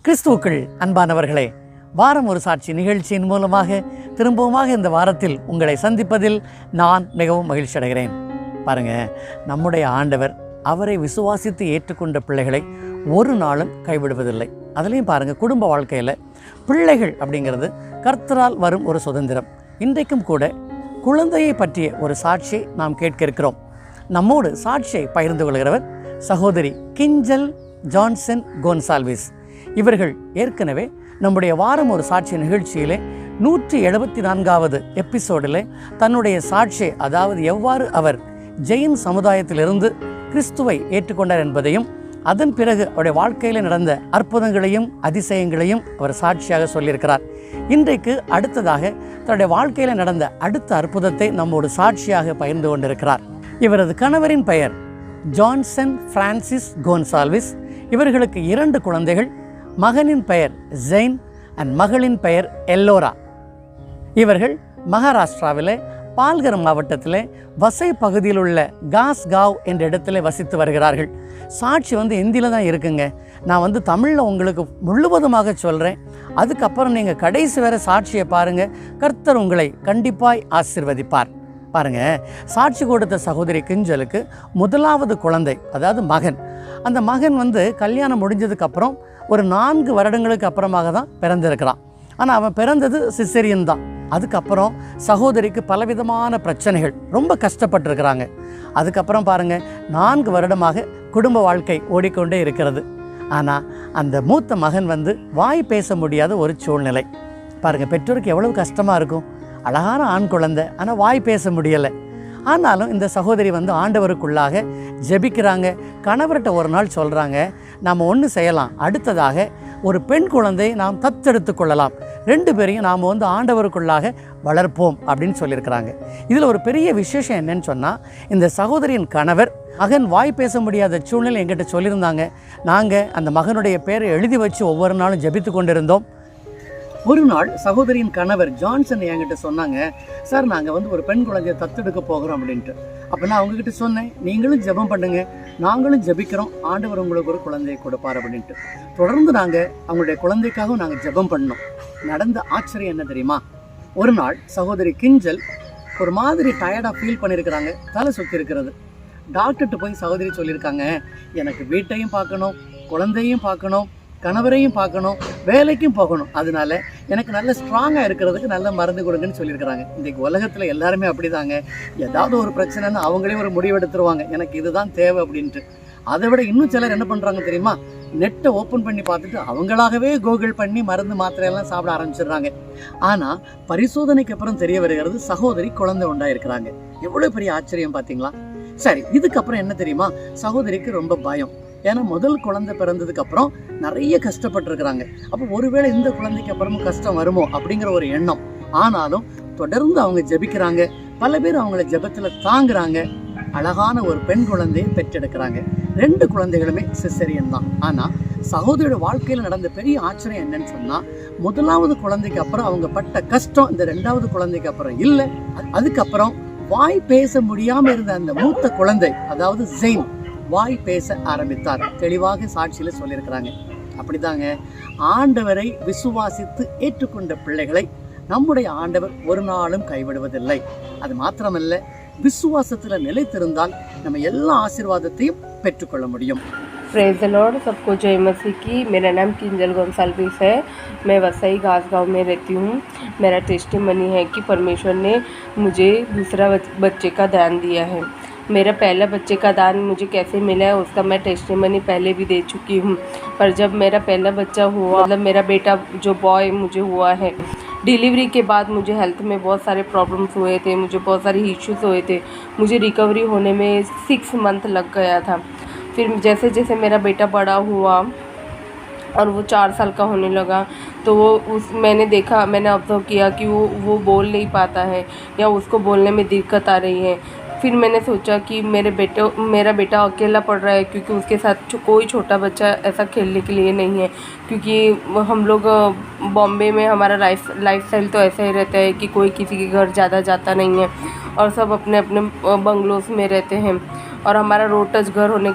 கிறிஸ்துவுக்குள் அன்பானவர்களே, வாரம் ஒரு சாட்சி நிகழ்ச்சியின் மூலமாக திரும்பவுமாக இந்த வாரத்தில் உங்களை சந்திப்பதில் நான் மிகவும் மகிழ்ச்சி அடைகிறேன். பாருங்க, நம்முடைய ஆண்டவர் அவரை விசுவாசித்து ஏற்றுக்கொண்ட பிள்ளைகளை ஒரு நாளும் கைவிடுவதில்லை. அதுலேயும் பாருங்கள், குடும்ப வாழ்க்கையில் பிள்ளைகள் அப்படிங்கிறது கர்த்தரால் வரும் ஒரு சுதந்திரம். இன்றைக்கும் கூட குழந்தையை பற்றிய ஒரு சாட்சியை நாம் கேட்க இருக்கிறோம். நம்மோடு சாட்சியை பகிர்ந்து கொள்கிறவர் சகோதரி கிஞ்சல் ஜான்சன் கோன்சால்விஸ். இவர்கள் ஏற்கனவே நம்முடைய வாரம் ஒரு சாட்சி நிகழ்ச்சியிலே 174வது எபிசோடில் தன்னுடைய சாட்சியை, அதாவது எவ்வாறு அவர் ஜெயின் சமுதாயத்திலிருந்து கிறிஸ்துவை ஏற்றுக்கொண்டார் என்பதையும், அதன் பிறகு அவருடைய வாழ்க்கையில் நடந்த அற்புதங்களையும் அதிசயங்களையும் அவர் சாட்சியாக சொல்லியிருக்கிறார். இன்றைக்கு அடுத்ததாக தன்னுடைய வாழ்க்கையில் நடந்த அடுத்த அற்புதத்தை நம்மோடு சாட்சியாக பகிர்ந்து கொண்டிருக்கிறார். இவரது கணவரின் பெயர் ஜான்சன் பிரான்சிஸ் கோன்சால்விஸ். இவர்களுக்கு 2 குழந்தைகள். மகனின் பெயர் ஜெயின் அண்ட் மகளின் பெயர் எல்லோரா. இவர்கள் மகாராஷ்டிராவில் பால்கர் மாவட்டத்தில் வசை பகுதியில் உள்ள காஸ்காவ் என்ற இடத்துல வசித்து வருகிறார்கள். சாட்சி ஹிந்தியில் தான் இருக்குங்க. நான் தமிழில் உங்களுக்கு முழுவதுமாக சொல்கிறேன். அதுக்கப்புறம் நீங்கள் கடைசி வரை சாட்சியை பாருங்கள். கர்த்தர் உங்களை கண்டிப்பாய் ஆசீர்வதிப்பார். பாருங்கள், சாட்சி கொடுத்த சகோதரி கிஞ்சலுக்கு முதலாவது குழந்தை, அதாவது மகன். அந்த மகன் கல்யாணம் முடிஞ்சதுக்கப்புறம் ஒரு 4 வருடங்களுக்கு அப்புறமாக தான் பிறந்திருக்கிறான். ஆனால் அவன் பிறந்தது சிசேரியன் தான். அதுக்கப்புறம் சகோதரிக்கு பலவிதமான பிரச்சனைகள், ரொம்ப கஷ்டப்பட்டுருக்கிறாங்க. அதுக்கப்புறம் பாருங்கள், 4 வருடமாக குடும்ப வாழ்க்கை ஓடிக்கொண்டே இருக்கிறது. ஆனால் அந்த மூத்த மகன் வாய் பேச முடியாத ஒரு சூழ்நிலை. பாருங்கள், பெற்றோருக்கு எவ்வளவு கஷ்டமாக இருக்கும். அழகான ஆண் குழந்தை, ஆனால் வாய் பேச முடியலை. ஆனாலும் இந்த சகோதரி ஆண்டவருக்குள்ளாக ஜெபிக்கிறாங்க. கணவர்கிட்ட ஒரு நாள் சொல்கிறாங்க, நாம் ஒன்று செய்யலாம், அடுத்ததாக ஒரு பெண் குழந்தை நாம் தத்தெடுத்து கொள்ளலாம், 2 பேரையும் நாம் ஆண்டவருக்குள்ளாக வளர்ப்போம் அப்படின்னு சொல்லியிருக்கிறாங்க. இதில் ஒரு பெரிய விசேஷம் என்னன்னு சொன்னால், இந்த சகோதரியின் கணவர் மகன் வாய் பேச முடியாத சூழ்நிலை என்கிட்ட சொல்லியிருந்தாங்க. நாங்கள் அந்த மகனுடைய பேரை எழுதி வச்சு ஒவ்வொரு நாளும் ஜெபித்து கொண்டிருந்தோம். ஒரு நாள் சகோதரியின் கணவர் ஜான்சன் என்கிட்ட சொன்னாங்க, சார் நாங்கள் ஒரு பெண் குழந்தையை தத்தெடுக்க போகிறோம் அப்படின்ட்டு. அப்போ நான் அவங்ககிட்ட சொன்னேன், நீங்களும் ஜெபம் பண்ணுங்க, நாங்களும் ஜெபிக்கிறோம், ஆண்டவர் உங்களுக்கு ஒரு குழந்தையை கொடுப்பார் அப்படின்ட்டு. தொடர்ந்து நாங்கள் அவங்களுடைய குழந்தைக்காகவும் நாங்கள் ஜெபம் பண்ணோம். நடந்த ஆச்சரியம் என்ன தெரியுமா? ஒரு நாள் சகோதரி கிஞ்சல் ஒரு மாதிரி டயர்டாக ஃபீல் பண்ணியிருக்கிறாங்க, தலை சுற்றி இருக்கிறது. டாக்டர்கிட்ட போய் சகோதரி சொல்லியிருக்காங்க, எனக்கு வீட்டையும் பார்க்கணும், குழந்தையும் பார்க்கணும், கணவரையும் பார்க்கணும், வேலைக்கும் போகணும், அதனால எனக்கு நல்ல ஸ்ட்ராங்காக இருக்கிறதுக்கு நல்ல மருந்து கொடுங்கன்னு சொல்லியிருக்கிறாங்க. இன்றைக்கு உலகத்தில் எல்லாருமே அப்படிதாங்க. ஏதாவது ஒரு பிரச்சனைன்னு அவங்களே ஒரு முடிவு எடுத்துருவாங்க, எனக்கு இதுதான் தேவை அப்படின்ட்டு. அதை விட இன்னும் சிலர் என்ன பண்ணுறாங்க தெரியுமா? நெட்டை ஓப்பன் பண்ணி பார்த்துட்டு அவங்களாகவே கூகுள் பண்ணி மருந்து மாத்திரையெல்லாம் சாப்பிட ஆரம்பிச்சிடுறாங்க. ஆனால் பரிசோதனைக்கு அப்புறம் தெரிய வருகிறது, சகோதரி குழந்தை உண்டாயிருக்கிறாங்க. எவ்வளோ பெரிய ஆச்சரியம் பார்த்தீங்களா? சரி, இதுக்கப்புறம் என்ன தெரியுமா? சகோதரிக்கு ரொம்ப பயம். ஏன்னா முதல் குழந்தை பிறந்ததுக்கு அப்புறம் நிறைய கஷ்டப்பட்டுருக்குறாங்க. அப்போ ஒருவேளை இந்த குழந்தைக்கு அப்புறமும் கஷ்டம் வருமோ அப்படிங்கிற ஒரு எண்ணம். ஆனாலும் தொடர்ந்து அவங்க ஜெபிக்கிறாங்க. பல பேர் அவங்கள ஜெபத்தில் தாங்குறாங்க. அழகான ஒரு பெண் குழந்தையை பெற்றெடுக்கிறாங்க. 2 குழந்தைகளுமே சிசேரியன் தான். ஆனால் சகோதரியோட வாழ்க்கையில் நடந்த பெரிய ஆச்சரியம் என்னன்னு சொன்னால், முதலாவது குழந்தைக்கு அப்புறம் அவங்க பட்ட கஷ்டம் இந்த 2வது குழந்தைக்கு அப்புறம் இல்லை. அதுக்கப்புறம் வாய் பேச முடியாமல் இருந்த அந்த மூத்த குழந்தை, அதாவது ஜெயின், வாய் பேச ஆரம்பித்தார். தெளிவாக சாட்சியில சொல்லியிருக்கிறாங்க. அப்படிதாங்க, ஆண்டவரை விசுவாசித்து ஏற்றுக்கொண்ட பிள்ளைகளை நம்முடைய ஆண்டவர் ஒரு நாளும் கைவிடுவதில்லை. அது மாத்திரமல்ல, விசுவாசத்தில் நிலைத்திருந்தால் நம்ம எல்லா ஆசீர்வாதத்தையும் பெற்றுக்கொள்ள முடியும். प्रेज द लॉर्ड, सबको जय मसीह की। मेरा नाम किंजल गोंसाल्विस है। मैं वसई गासगांव में रहती हूँ। मेरा टेस्टिमनी है कि परमेश्वर ने मुझे दूसरा बच्चे का दान दिया है। मेरा पहला बच्चे का दान मुझे कैसे मिला है उसका मैं टेस्टिमनी पहले भी दे चुकी हूँ। पर जब मेरा पहला बच्चा हुआ, मतलब मेरा बेटा जो बॉय मुझे हुआ है, डिलीवरी के बाद मुझे हेल्थ में बहुत सारे प्रॉब्लम्स हुए थे, मुझे बहुत सारे इश्यूज़ हुए थे। मुझे रिकवरी होने में 6 मंथ लग गया था। फिर जैसे जैसे मेरा बेटा बड़ा हुआ और वो 4 साल का होने लगा, तो मैंने देखा, मैंने ऑब्जर्व किया कि वो बोल नहीं पाता है या उसको बोलने में दिक्कत आ रही है। फिर मैंने सोचा कि मेरा बेटा अकेला पड़ रहा है, क्योंकि उसके साथ कोई छोटा बच्चा ऐसा खेलने के लिए नहीं है। क्योंकि हम लोग बॉम्बे में हमारा लाइफ स्टाइल तो ऐसा ही रहता है कि कोई किसी के घर ज़्यादा जाता नहीं है और सब अपने अपने बंगलोज में रहते हैं। और हमारा रोड टच घर होने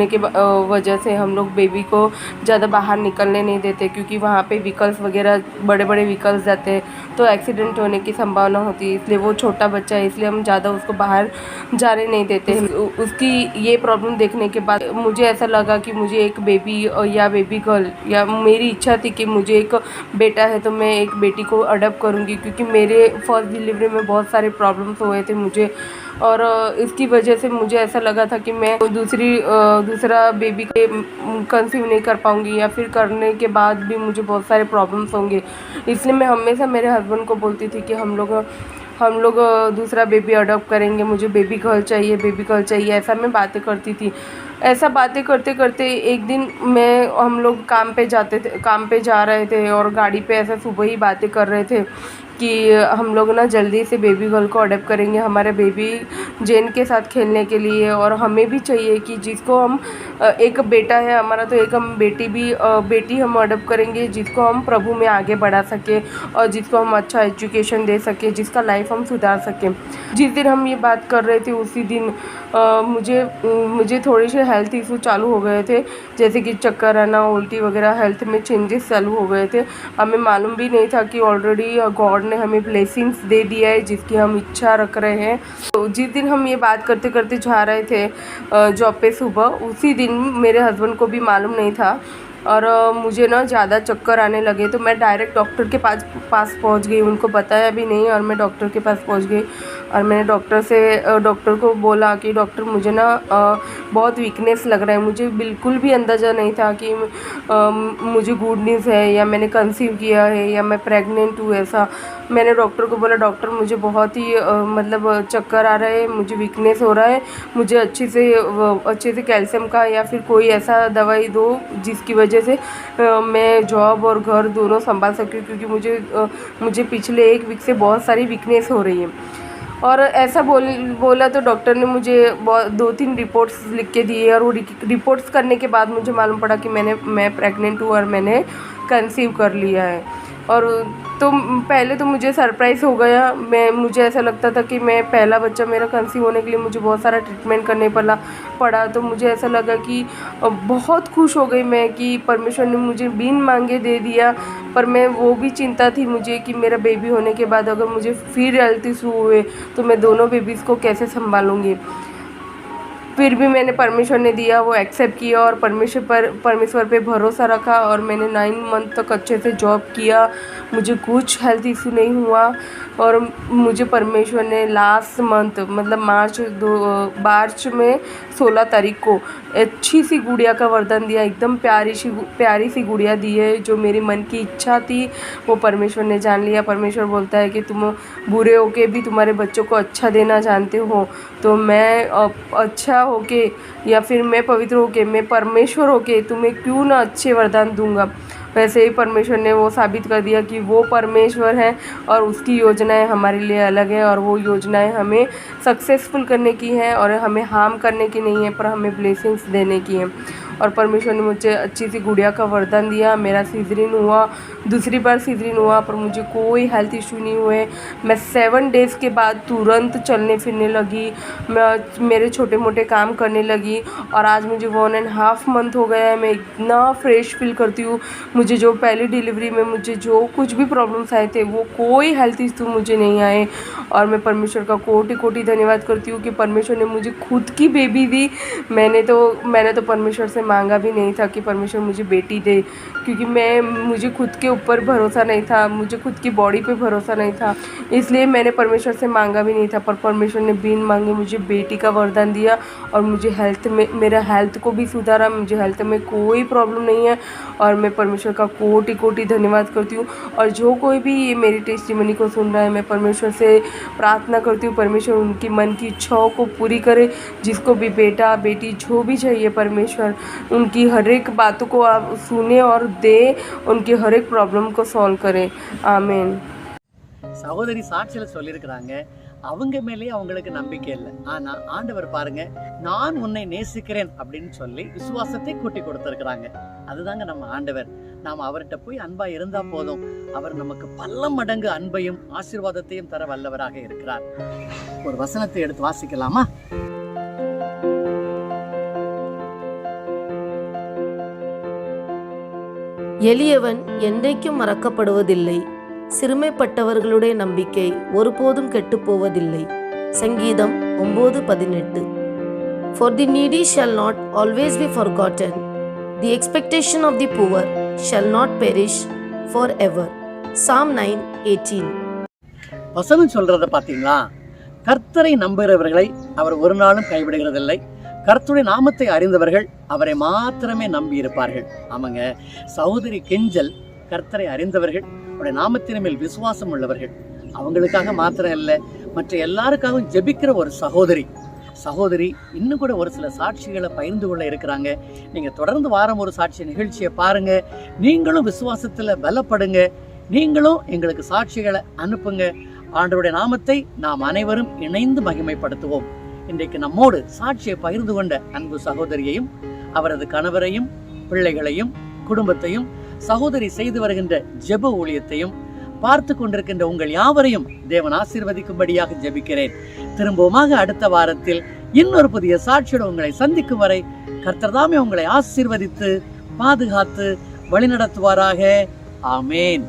के वजह से हम लोग बेबी को ज़्यादा बाहर निकलने नहीं देते, क्योंकि वहाँ पे व्हीकल्स वगैरह बड़े बड़े व्हीकल्स जाते हैं तो एक्सीडेंट होने की संभावना होती है। इसलिए वो छोटा बच्चा है, इसलिए हम ज़्यादा उसको बाहर जाने नहीं देते हैं। उसकी ये प्रॉब्लम देखने के बाद मुझे ऐसा लगा कि मुझे एक बेबी या बेबी गर्ल, या मेरी इच्छा थी कि मुझे एक बेटा है तो मैं एक बेटी को अडॉप्ट करूँगी, क्योंकि मेरे फर्स्ट डिलीवरी में बहुत सारे प्रॉब्लम्स हुए थे मुझे, और इसकी वजह से मुझे ऐसा लगा था कि मैं दूसरा बेबी कंसीव नहीं कर पाऊँगी, या फिर करने के बाद भी मुझे बहुत सारे प्रॉब्लम्स होंगे। इसलिए मैं हमेशा मेरे हस्बैंड को बोलती थी कि हम लोग दूसरा बेबी अडॉप्ट करेंगे, मुझे बेबी गर्ल चाहिए, ऐसा मैं बातें करती थी। ऐसा बातें करते करते एक दिन हम लोग काम पे जा रहे थे, और गाड़ी पे ऐसा सुबह ही बातें कर रहे थे कि हम लोग ना जल्दी से बेबी गर्ल को अडॉप्ट करेंगे हमारे बेबी जेन के साथ खेलने के लिए, और हमें भी चाहिए कि जिसको हम एक बेटा है हमारा तो एक हम बेटी हम अडॉप्ट करेंगे, जिसको हम प्रभु में आगे बढ़ा सके और जिसको हम अच्छा एजुकेशन दे सके, जिसका लाइफ हम सुधार सकें। जिस दिन हम ये बात कर रहे थे उसी दिन मुझे थोड़े से हेल्थ इशू चालू हो गए थे, जैसे कि चक्कर आना, उल्टी वगैरह, हेल्थ में चेंजेस चालू हो गए थे। हमें मालूम भी नहीं था कि ऑलरेडी गॉड ने हमें ब्लेसिंग्स दे दिया है जिसकी हम इच्छा रख रहे हैं। तो जिस दिन हम ये बात करते करते जा रहे थे जॉब पे सुबह, उसी दिन मेरे हस्बैंड को भी मालूम नहीं था, और मुझे ना ज़्यादा चक्कर आने लगे, तो मैं डायरेक्ट डॉक्टर के पास पहुंच गई। उनको बताया भी नहीं, और मैं डॉक्टर के पास पहुंच गई, और मैंने डॉक्टर को बोला कि डॉक्टर मुझे ना बहुत वीकनेस लग रहा है। मुझे बिल्कुल भी अंदाज़ा नहीं था कि मुझे गुड न्यूज़ है, या मैंने कंसीव किया है, या मैं प्रेग्नेंट हूँ। ऐसा मैंने डॉक्टर को बोला, डॉक्टर मुझे बहुत ही मतलब चक्कर आ रहा है, मुझे वीकनेस हो रहा है, मुझे अच्छे से कैल्शियम का या फिर कोई ऐसा दवाई दो जिसकी वजह से मैं जॉब और घर दोनों संभाल सकूँ, क्योंकि मुझे पिछले 1 वीक से बहुत सारी वीकनेस हो रही है। और ऐसा बोला तो डॉक्टर ने मुझे 2-3 रिपोर्ट्स लिख के दिए, और वो रिपोर्ट्स करने के बाद मुझे मालूम पड़ा कि मैं प्रेग्नेंट हूँ और मैंने कंसीव कर लिया है। और तो पहले तो मुझे सरप्राइज़ हो गया। मुझे ऐसा लगता था कि मैं पहला बच्चा मेरा कंसीव होने के लिए मुझे बहुत सारा ट्रीटमेंट करने पड़ा। तो मुझे ऐसा लगा कि बहुत खुश हो गई मैं कि परमेश्वर ने मुझे बिन मांगे दे दिया। पर मैं वो भी चिंता थी मुझे कि मेरा बेबी होने के बाद अगर मुझे फिर हेल्थ इशू हुए तो मैं दोनों बेबीज़ को कैसे संभालूँगी। फिर भी मैंने परमेश्वर ने दिया वो एक्सेप्ट किया, और परमेश्वर पे भरोसा रखा, और मैंने 9 मंथ तक अच्छे से जॉब किया। मुझे कुछ हेल्थ इशू नहीं हुआ, और मुझे परमेश्वर ने लास्ट मंथ मतलब मार्च में 16 तारीख को अच्छी सी गुड़िया का वरदान दिया। एकदम प्यारी सी गुड़िया दी है। जो मेरी मन की इच्छा थी वो परमेश्वर ने जान लिया। परमेश्वर बोलता है कि तुम बुरे होके भी तुम्हारे बच्चों को अच्छा देना जानते हो, तो मैं अच्छा होके या फिर मैं पवित्र होके, मैं परमेश्वर होके तुम्हें क्यों ना अच्छे वरदान दूंगा। वैसे ही परमेश्वर ने वो साबित कर दिया कि वो परमेश्वर है, और उसकी योजनाएं हमारे लिए अलग है, और वो योजनाएं हमें सक्सेसफुल करने की हैं, और हमें हार्म करने की नहीं है, पर हमें ब्लेसिंग्स देने की हैं। और परमेश्वर ने मुझे अच्छी सी गुड़िया का वरदान दिया। मेरा सीजरिन हुआ, दूसरी बार सीजरिन हुआ, पर मुझे कोई हेल्थ इशू नहीं हुए। मैं 7 डेज़ के बाद तुरंत चलने फिरने लगी, मैं मेरे छोटे मोटे काम करने लगी, और आज मुझे 1.5 मंथ हो गया है। मैं इतना फ्रेश फील करती हूँ। मुझे जो पहली डिलीवरी में मुझे जो कुछ भी प्रॉब्लम्स आए थे वो कोई हेल्थ इशू मुझे नहीं आए, और मैं परमेश्वर का कोटि धन्यवाद करती हूँ कि परमेश्वर ने मुझे खुद की बेबी दी। मैंने तो परमेश्वर से मांगा भी नहीं था कि परमेश्वर मुझे बेटी दे, क्योंकि मुझे खुद के ऊपर भरोसा नहीं था, मुझे खुद की बॉडी पे भरोसा नहीं था, इसलिए मैंने परमेश्वर से मांगा भी नहीं था। पर परमेश्वर ने बिन मांगे मुझे बेटी का वरदान दिया, और मुझे मेरा हेल्थ को भी सुधारा। मुझे हेल्थ में कोई प्रॉब्लम नहीं है, और मैं परमेश्वर का कोटि धन्यवाद करती हूँ। और जो कोई भी ये मेरी टेस्टिमनी को सुन रहा है, मैं परमेश्वर से प्रार्थना करती हूँ परमेश्वर उनकी मन की इच्छाओं को पूरी करे। जिसको भी बेटा बेटी जो भी चाहिए, परमेश्वर उनकी हर एक बातों को आप सुने और दे, उनकी हर एक प्रॉब्लम को सॉल्व करें। आमीन। சகோதரி சாட்சியில சொல்லியிருக்கிறாங்க, அவங்க மேலேயே அவங்களுக்கு நம்பிக்கை இல்லை. ஆனா ஆண்டவர் பாருங்க, நான் உன்னை நேசிக்கிறேன் அப்படின்னு சொல்லி விசுவாசத்தை கூட்டி கொடுத்திருக்கிறாங்க. அதுதாங்க நம்ம ஆண்டவர். நாம் அவர்கிட்ட போய் அன்பா இருந்தா போதும், அவர் நமக்கு பல மடங்கு அன்பையும் ஆசீர்வாதத்தையும் தர வல்லவராக இருக்கிறார். ஒரு வசனத்தை எடுத்து வாசிக்கலாமா? எளியவன் என்றைக்கும் மறக்கப்படுவதில்லை. சிறுமைப்பட்டவர்களுடைய நம்பிக்கை ஒருபோதும் கெட்டுப்போவதில்லை. சங்கீதம் 9:18. For the needy shall not always be forgotten. The expectation of the poor shall not perish forever. Psalm 9:18. வசனம் சொல்றத பார்த்தீங்களா? கர்த்தரை நம்புகிறவர்களை அவர் ஒரு நாளும் கைவிடுகிறதில்லை. கர்த்தருடைய நாமத்தை அறிந்தவர்கள் அவரை மாத்திரமே நம்பி இருப்பார்கள். ஆமாங்க, சகோதரி கெஞ்சல் கர்த்தரை அறிந்தவர்கள், அவருடைய நாமத்தின் மேல் விசுவாசம் உள்ளவர்கள். அவங்களுக்காக மாத்திரம் இல்லை, மற்ற எல்லாருக்காகவும் ஜெபிக்கிற ஒரு சகோதரி இன்னும் கூட ஒரு சில சாட்சிகளை பகிர்ந்து கொள்ள இருக்கிறாங்க. நீங்க தொடர்ந்து வாரம் ஒரு சாட்சி நிகழ்ச்சியை பாருங்க. நீங்களும் விசுவாசத்துல பலப்படுங்க. நீங்களும் எங்களுக்கு சாட்சிகளை அனுப்புங்க. ஆண்டவருடைய நாமத்தை நாம் அனைவரும் இணைந்து மகிமைப்படுத்துவோம். இன்றைக்கு நம்மோடு சாட்சியை பகிர்ந்து கொண்ட அன்பு சகோதரியையும் அவரது கணவரையும் பிள்ளைகளையும் குடும்பத்தையும் சகோதரி செய்து வருகின்ற ஜெப ஊழியத்தையும் பார்த்து கொண்டிருக்கின்ற உங்கள் யாவரையும் தேவன் ஆசீர்வதிக்கும்படியாக ஜெபிக்கிறேன். திரும்பவுமாக அடுத்த வாரத்தில் இன்னொரு புதிய சாட்சியோடு உங்களை சந்திக்கும் வரை கர்த்தர் தாமே உங்களை ஆசீர்வதித்து பாதுகாத்து வழிநடத்துவாராக. ஆமேன்.